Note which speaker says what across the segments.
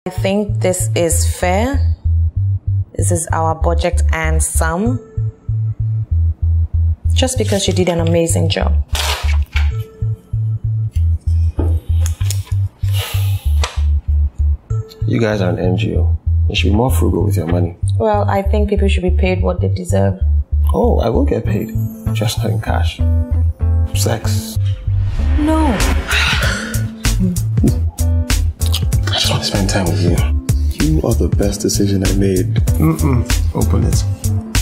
Speaker 1: I think this is fair. This is our budget and some. Just because you did an amazing job.
Speaker 2: You guys are an NGO. You should be more frugal with your money.
Speaker 1: Well, I think people should be paid what they deserve.
Speaker 2: Oh, I will get paid. Just not in cash. Sex.
Speaker 1: No.
Speaker 2: I just want to spend time with you. You are the best decision I made. Open it.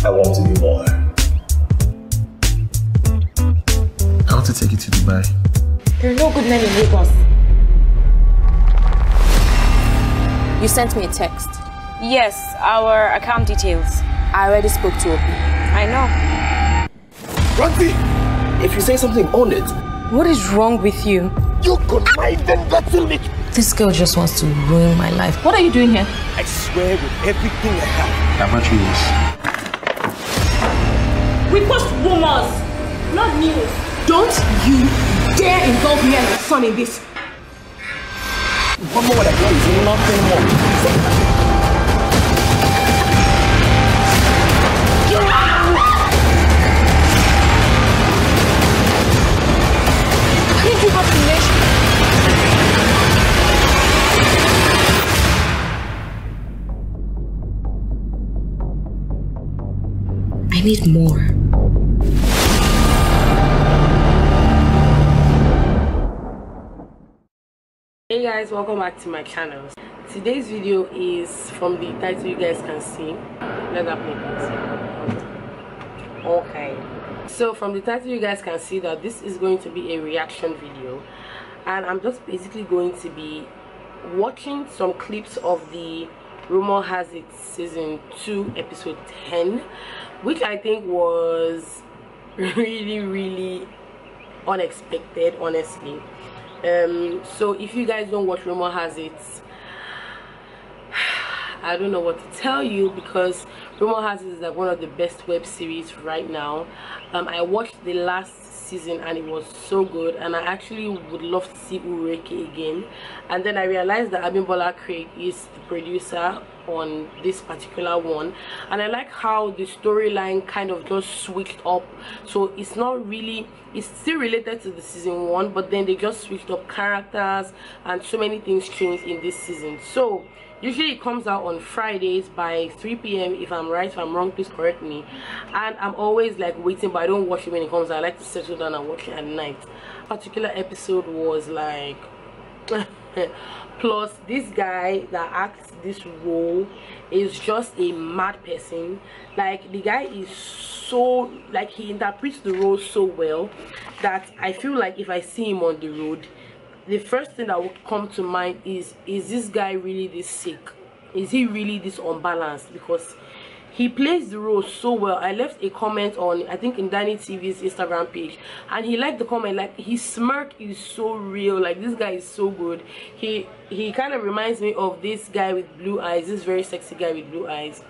Speaker 2: I want to do more. I want to take you to Dubai.
Speaker 1: There are no good men in Lagos. You sent me a text.
Speaker 3: Yes, our account details.
Speaker 1: I already spoke to Obi.
Speaker 3: I know.
Speaker 2: Rugby! If you say something, own it.
Speaker 1: What is wrong with you?
Speaker 2: You connive and battle me.
Speaker 1: This girl just wants to ruin my life. What are you doing here?
Speaker 2: I swear with everything I have. I'm not yours.
Speaker 4: We post rumors, not news. Don't you dare involve me and my son in this.
Speaker 2: One more what I do is nothing more.
Speaker 4: I need you vaccination.
Speaker 1: I need more.
Speaker 4: Hey guys, welcome back to my channel. Today's video is from the title you guys can see. Let that play please. Okay. So from the title you guys can see that this is going to be a reaction video. And I'm just basically going to be watching some clips of the Rumour Has It Season 2 Episode 10. Which I think was really unexpected, honestly. So if you guys don't watch Rumour Has It, I don't know what to tell you, because Rumour Has It is like one of the best web series right now. I watched the last season and it was so good, and I actually would love to see Ureke again. And then I realized that Abimbola Craig is the producer on this particular one, and I like how the storyline kind of just switched up. So it's not really, it's still related to the season 1, but then they just switched up characters and so many things changed in this season. So usually it comes out on Fridays by 3 p.m. if I'm right. If I'm wrong, please correct me. And I'm always like waiting, but I don't watch it when it comes out. I like to settle down and watch it at night. Particular episode was like plus this guy that acts this role is just a mad person. Like, the guy is so, like, he interprets the role so well that I feel like if I see him on the road, the first thing that would come to mind is this guy really this sick? Is he really this unbalanced? Because he plays the role so well. I left a comment on, I think, in Danny TV's Instagram page, and he liked the comment. Like, his smirk is so real. Like, this guy is so good. He kind of reminds me of this guy with blue eyes, this very sexy guy with blue eyes,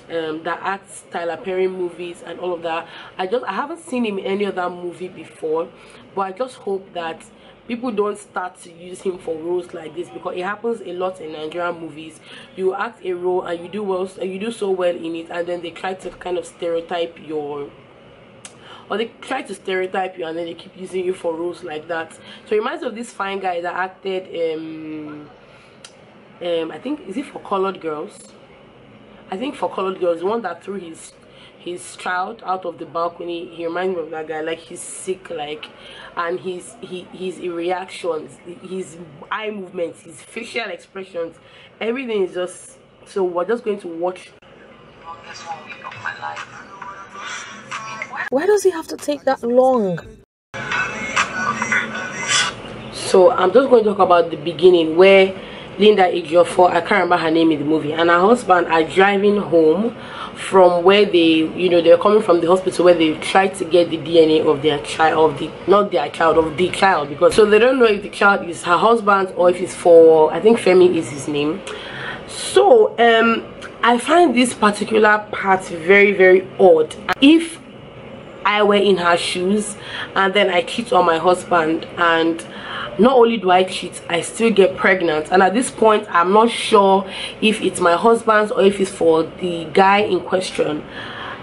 Speaker 4: that acts Tyler Perry movies and all of that. I haven't seen him in any other movie before, but I just hope that people don't start to use him for roles like this, because it happens a lot in Nigerian movies. You act a role and you do well, you do so well in it, and then they try to kind of stereotype you, and then they keep using you for roles like that. So it reminds me of this fine guy that acted I think, is it For Colored Girls? I think For Colored Girls, the one that threw his child out of the balcony. He reminds me of that guy. Like, he's sick, like, and his reactions, his eye movements, his facial expressions, everything is just. So we're just going to watch.
Speaker 1: Why does he have to take that long?
Speaker 4: So I'm just going to talk about the beginning, where Linda Ejiofor, I can't remember her name in the movie, and her husband are driving home from where they, they're coming from the hospital where they tried to get the DNA of their child, of the child, because so they don't know if the child is her husband or if it's for, I think Femi is his name. So I find this particular part very odd. If I were in her shoes and then I cheat on my husband and not only do I cheat, I still get pregnant. And at this point, I'm not sure if it's my husband's or if it's for the guy in question.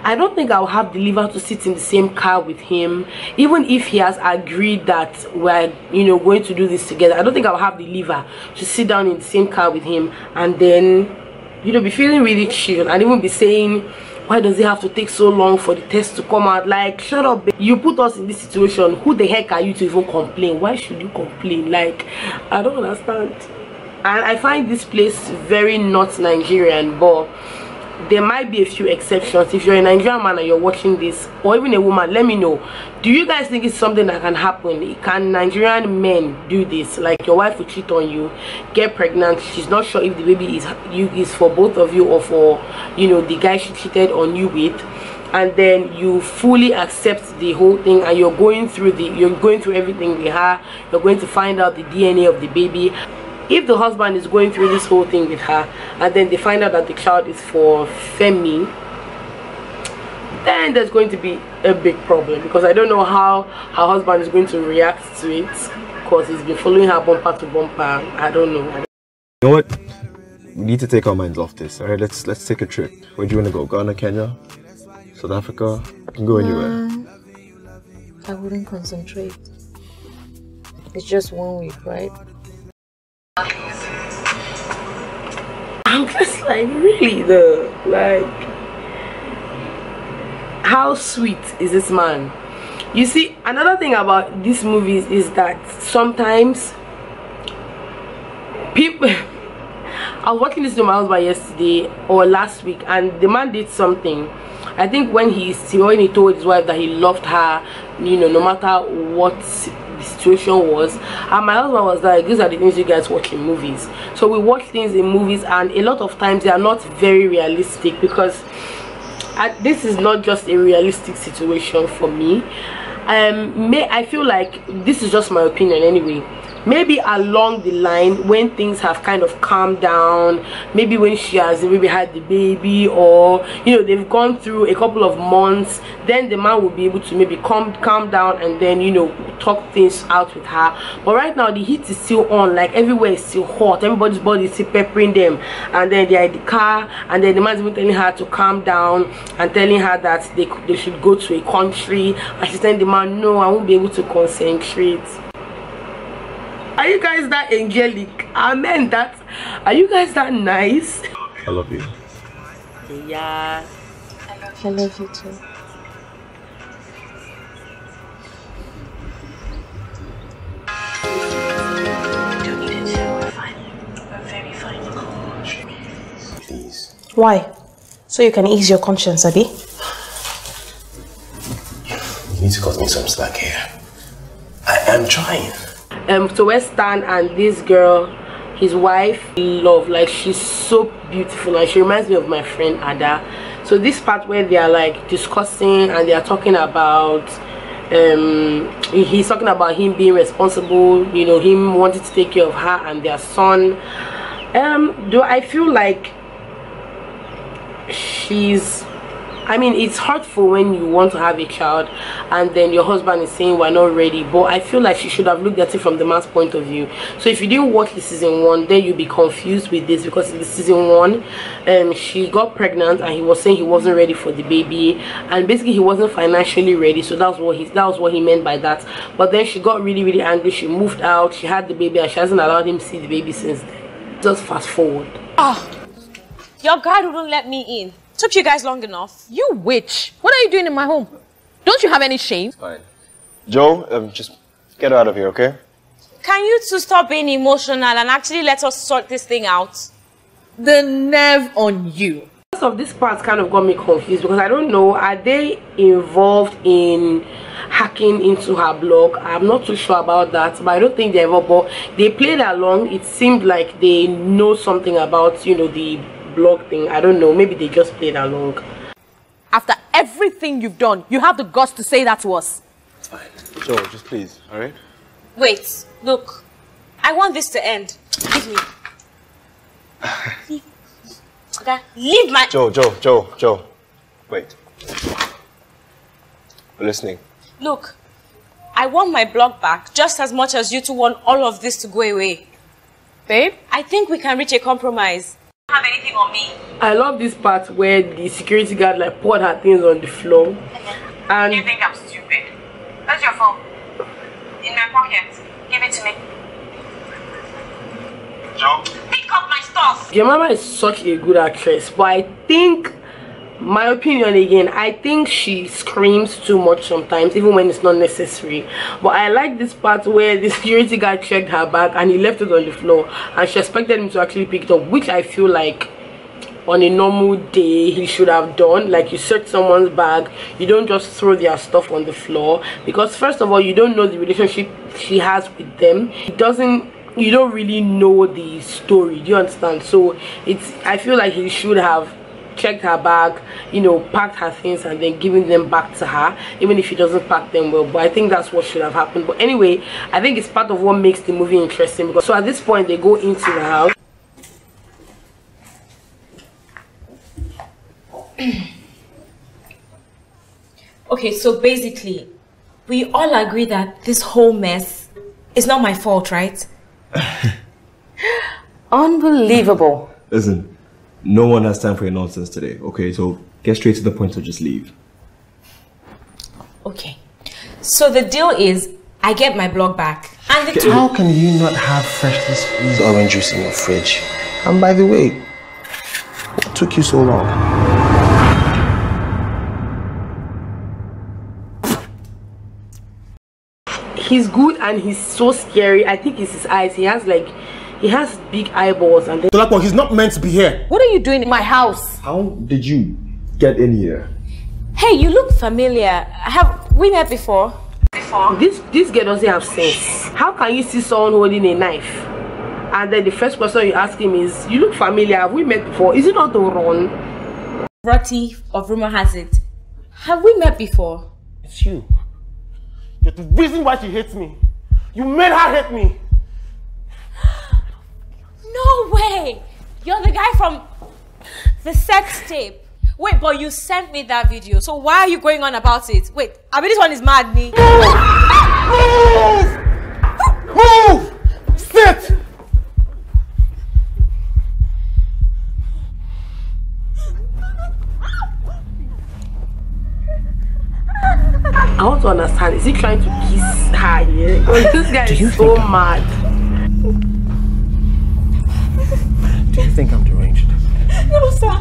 Speaker 4: I don't think I'll have the liver to sit in the same car with him, even if he has agreed that we're, you know, going to do this together. I don't think I'll have the liver to sit down in the same car with him and then, you know, be feeling really chill and even be saying, why does it have to take so long for the test to come out? Like, shut up, babe. You put us in this situation. Who the heck are you to even complain? Why should you complain? Like, I don't understand. And I find this place very not Nigerian, but there might be a few exceptions. If you're a Nigerian man and you're watching this, or even a woman, let me know. Do you guys think it's something that can happen? Can Nigerian men do this? Like, your wife will cheat on you, get pregnant, she's not sure if the baby is for both of you or for, you know, the guy she cheated on you with, and then you fully accept the whole thing and you're going through everything with her. You're going to find out the DNA of the baby. If the husband is going through this whole thing with her and then they find out that the child is for Femi, then there's going to be a big problem, because I don't know how her husband is going to react to it, because he's been following her bumper to bumper. I don't know.
Speaker 2: You know what? We need to take our minds off this. Alright, let's take a trip. Where do you want to go? Ghana, Kenya, South Africa? You can go anywhere.
Speaker 1: I wouldn't concentrate. It's just 1 week, right?
Speaker 4: I'm just like, really though, like, how sweet is this man? You see, another thing about these movies is that sometimes people I was watching this to my husband yesterday or last week, and the man did something. I think when he told his wife that he loved her, you know, no matter what the situation was, and my husband was like, these are the things you guys watch in movies. So we watch things in movies, and a lot of times they are not very realistic, because this is not just a realistic situation for me. I feel like, this is just my opinion anyway, maybe along the line when things have kind of calmed down, maybe when she has maybe had the baby, or you know, they've gone through a couple of months, then the man will be able to maybe calm down and then, you know, talk things out with her. But right now the heat is still on, like everywhere is still hot, everybody's body is still peppering them, and then they're in the car, and then the man's even telling her to calm down and telling her that they should go to a country, and she's telling the man, no, I won't be able to concentrate. Are you guys that angelic? Amen. That, are you guys that nice?
Speaker 2: I love you.
Speaker 4: Yeah.
Speaker 1: I love you too.
Speaker 5: Don't need it to. We're fine. We're very fine.
Speaker 2: Please.
Speaker 1: Why? So you can ease your conscience, Abi?
Speaker 2: You need to cut me some slack here. I am trying.
Speaker 4: So where Stan and this girl, his wife, love, like, she's so beautiful, and she reminds me of my friend Ada. So this part where they are like discussing and they are talking about he's talking about him being responsible, you know, him wanting to take care of her and their son. Do I feel like I mean, it's hurtful when you want to have a child and then your husband is saying we're not ready, but I feel like she should have looked at it from the man's point of view. So if you didn't watch the season 1, then you'll be confused with this, because in the season 1 she got pregnant and he was saying he wasn't ready for the baby, and basically he wasn't financially ready. So that was what he meant by that. But then she got really angry, she moved out, she had the baby, and she hasn't allowed him to see the baby since then. Just fast forward.
Speaker 3: Your guide wouldn't let me in. Took you guys long enough.
Speaker 6: You witch! What are you doing in my home? Don't you have any shame?
Speaker 2: It's fine. Joe, just get her out of here, okay?
Speaker 3: Can you two stop being emotional and actually let us sort this thing out?
Speaker 6: The nerve on you.
Speaker 4: Most of this part kind of got me confused, because I don't know, are they involved in hacking into her blog? I'm not too sure about that, but I don't think they ever, but they played along. It seemed like they know something about, you know, the blog thing. I don't know, maybe they just played along.
Speaker 6: After everything you've done, you have the guts to say that to us.
Speaker 2: It's fine. Joe, just please, alright?
Speaker 3: Wait, look. I want this to end. Leave me. Leave. Okay? Leave my...
Speaker 2: Joe. Wait. We're listening.
Speaker 3: Look, I want my blog back just as much as you two want all of this to go away.
Speaker 6: Babe?
Speaker 3: I think we can reach a compromise. Have anything on me?
Speaker 4: I love this part where the security guard like poured her things on the floor. And
Speaker 5: You think I'm stupid? Where's your phone? In my pocket. Give it to me.
Speaker 7: Joe?
Speaker 5: Pick up my stuff.
Speaker 4: Jemima is such a good actress, but I think, my opinion again, I think she screams too much sometimes, even when it's not necessary. But I like this part where the security guard checked her bag and he left it on the floor, and she expected him to actually pick it up, which I feel like on a normal day he should have done. Like, you search someone's bag, you don't just throw their stuff on the floor, because first of all, you don't know the relationship she has with them. You don't really know the story, do you understand? So I feel like he should have checked her bag, you know, packed her things and then given them back to her, even if she doesn't pack them well. But I think that's what should have happened. But anyway, I think it's part of what makes the movie interesting, because so at this point they go into the house.
Speaker 3: Okay, so basically, we all agree that this whole mess is not my fault, right?
Speaker 6: Unbelievable.
Speaker 2: Listen, no one has time for your nonsense today, okay? So get straight to the point or just leave.
Speaker 3: Okay. So the deal is, I get my blog back. And the
Speaker 7: How can you not have freshly squeezed orange juice in your fridge? And by the way, what took you so long?
Speaker 4: He's good and he's so scary. I think it's his eyes. He has big eyeballs, and then
Speaker 7: Dolapo, he's not meant to be here.
Speaker 6: What are you doing in my house?
Speaker 2: How did you get in here?
Speaker 3: Hey, you look familiar. Have we met before?
Speaker 4: this girl doesn't have sense. How can you see someone holding a knife and then the first question you ask him is, you look familiar, have we met before? Is it not Ron?
Speaker 3: Rotty of Rumour has it. Have we met before?
Speaker 7: It's you. You're the reason why she hates me. You made her hate me.
Speaker 3: No way! You're the guy from the sex tape. Wait, but you sent me that video, so why are you going on about it? Wait, I mean, this one is mad, me.
Speaker 7: Move! Move! Sit!
Speaker 4: I want to understand, is he trying to kiss her here? Yeah? This guy is so mad.
Speaker 7: Do you think I'm deranged?
Speaker 3: No, sir.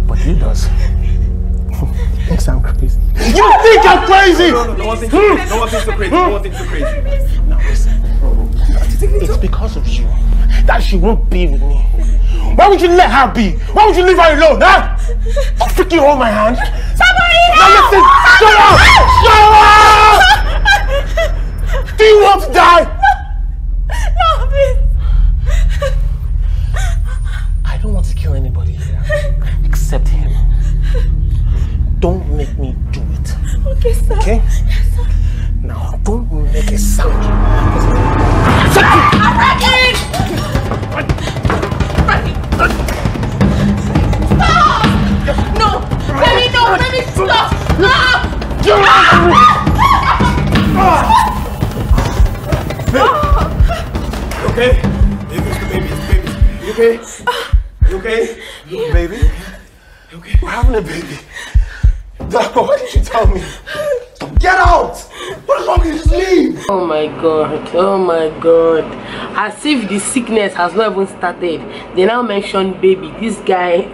Speaker 7: But he does. He thinks I'm crazy. You think I'm crazy?
Speaker 2: No one thinks you're crazy. No one thinks you're crazy. No one thinks you're crazy.
Speaker 7: Now listen. It's because of you that she won't be with me. Why would you let her be? Why would you leave her alone, huh? Don't freaking hold my hand.
Speaker 3: Somebody
Speaker 7: Now listen! Shut up! Shut up! Do you want to die?
Speaker 3: No, please.
Speaker 7: I don't want to kill anybody here except him. Don't make me do it.
Speaker 3: Okay, sir.
Speaker 7: Okay?
Speaker 3: Yes, sir.
Speaker 7: Now don't make a sound.
Speaker 3: No! Baby, no! Baby, stop!
Speaker 2: Okay? It's the baby, it's the baby. You okay? You okay?
Speaker 7: Yeah. Baby?
Speaker 2: You okay?
Speaker 7: We're having a baby. Dapper, why didn't you tell me? Get out! What is wrong with you? Just leave!
Speaker 4: Oh my god, oh my god. As if the sickness has not even started. They now mention baby. This guy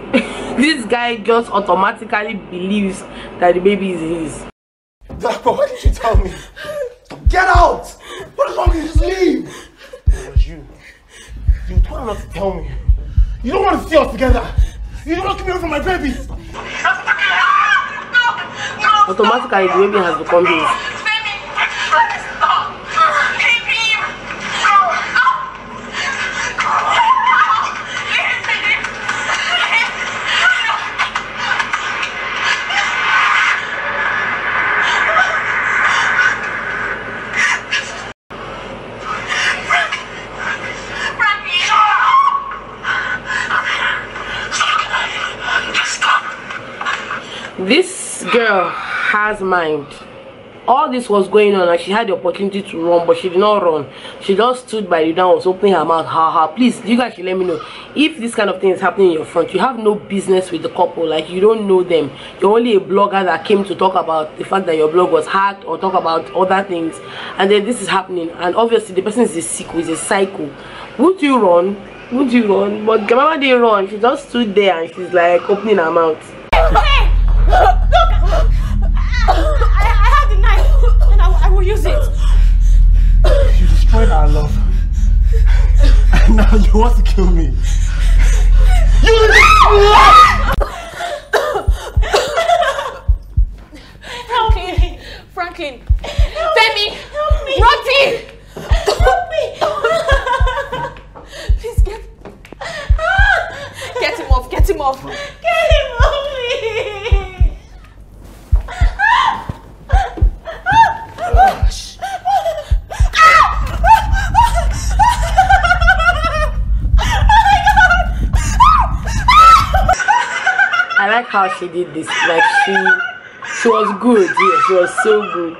Speaker 4: this guy just automatically believes that the baby is his.
Speaker 7: Dapper, why didn't you tell me? Get out! What is wrong with you? Just leave! It was you. You told her not to tell me. You don't want to see us together. You don't want to keep me away from my baby.
Speaker 4: Automatically the baby has become his. This girl has mind. all this was going on and she had the opportunity to run, but she did not run. She just stood by the door and was opening her mouth. Please, you guys should let me know if this kind of thing is happening in your front. You have no business with the couple, like you don't know them. You're only a blogger that came to talk about the fact that your blog was hacked or talk about other things, and then this is happening, and obviously the person is a sicko, is a psycho. Would you run? Would you run? But Grandma didn't run. She just stood there and she's like opening her mouth.
Speaker 3: Hey! Look! I have the knife and I will use it.
Speaker 7: You destroyed our love. And now you want to kill me.
Speaker 3: Help me! Franklin! Femi! Help me! Rotti! Help me! Please get him off! Get him off! Get him off me!
Speaker 4: I like how she did this. Like she was good. Yeah, she was so good.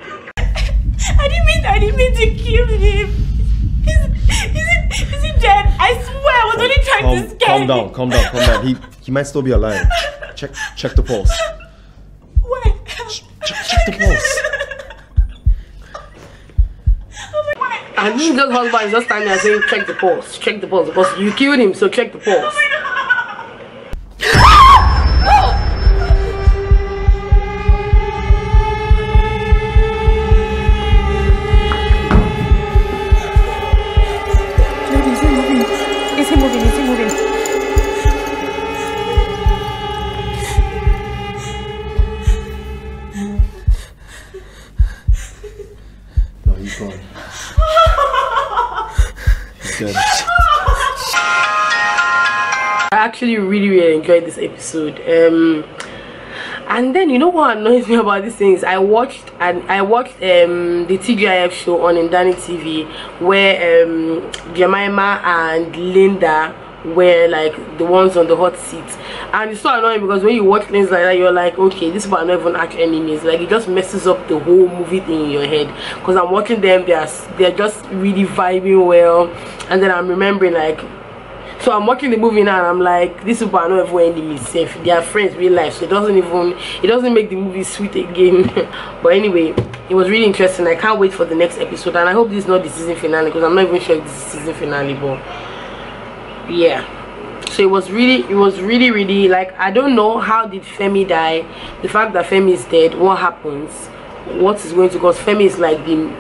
Speaker 3: I didn't mean to kill him. Is he dead? I swear I was only trying to scare him.
Speaker 2: Calm down. He might still be alive. Check the pulse.
Speaker 3: Why?
Speaker 2: Check the pulse.
Speaker 4: And this girl's husband is just standing there saying, check the pulse, because you killed him, so check the pulse.
Speaker 3: Is he moving?
Speaker 2: No, he's gone. He's dead.
Speaker 4: I actually really enjoyed this episode. And then you know what annoys me about these things? I watched the TGIF show on Indani TV where Jemima and Linda were like the ones on the hot seat, and it's so annoying because when you watch things like that, you're like, okay, these people are not even arch enemies. Like it just messes up the whole movie thing in your head. Because I'm watching them, they're just really vibing well, and then I'm remembering like. So I'm watching the movie now and I'm like, these people are not even enemies, safe. They are friends real life, so it doesn't make the movie sweet again. But anyway, it was really interesting. I can't wait for the next episode, and I hope this is not the season finale because I'm not even sure if this is season finale, but yeah. So it was really like, I don't know how did Femi die. The fact that Femi is dead, what happens, what is going to cause. Femi is like the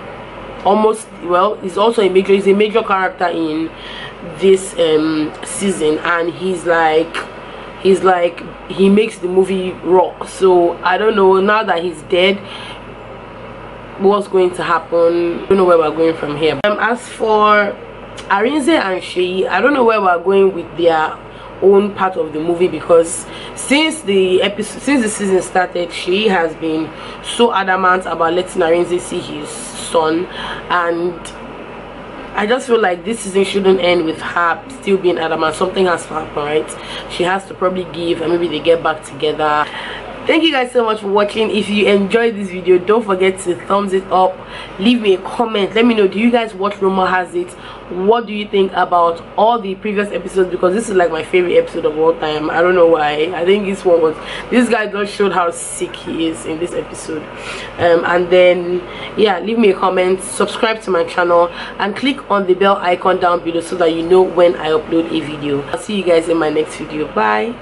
Speaker 4: almost, well, he's also a major character in this season, and he's like he makes the movie rock. So I don't know, now that he's dead, what's going to happen. I don't know where we're going from here. As for Arinze and Sheyi, I don't know where we're going with their own part of the movie, because since the season started, Sheyi has been so adamant about letting Arinze see his son, and I just feel like this season shouldn't end with her still being adamant. Something has to happen, right? She has to probably give, and maybe they get back together. Thank you guys so much for watching. If you enjoyed this video, don't forget to thumbs it up, leave me a comment, let me know, do you guys watch Rumour Has It? What do you think about all the previous episodes? Because this is like my favorite episode of all time. I don't know why. I think this guy just showed how sick he is in this episode. And then yeah, leave me a comment, subscribe to my channel, and click on the bell icon down below so that you know when I upload a video. I'll see you guys in my next video. Bye.